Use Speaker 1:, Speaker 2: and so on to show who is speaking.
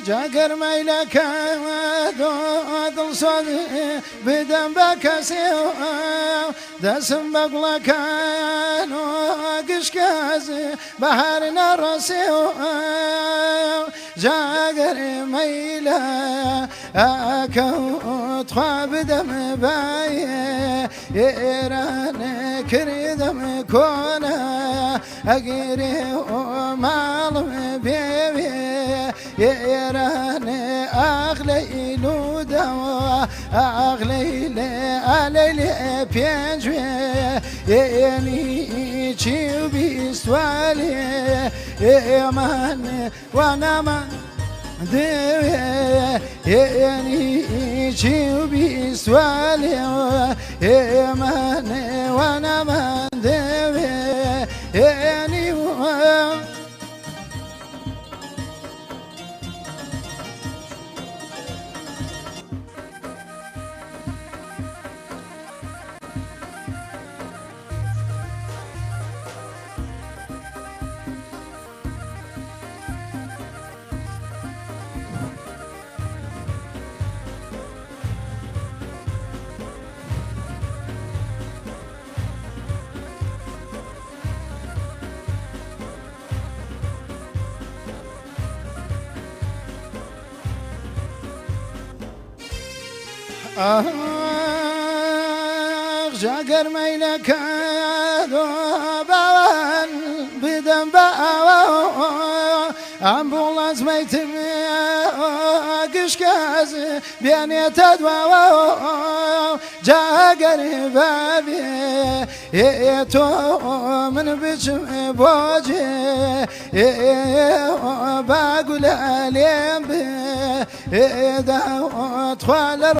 Speaker 1: جاگر میلک دل صد بدم بکسی دستم بگلکن و گشکاز بهر نرسی جاگر میلک خواب بدم بای ایران کردم کنه اگری مالم بیوی ایران اغلی لودا اغلی علیلی پنجوی یعنی چی بیستوالی من و نمن دیوی یعنی چی بیستوالی من و نمن دیوی یعنی جاگر میلک باوان بدم باو امبولانس میتم گشکاز بیانی تدواو جاگر بابی تو من بچم باجی باقول علیم دا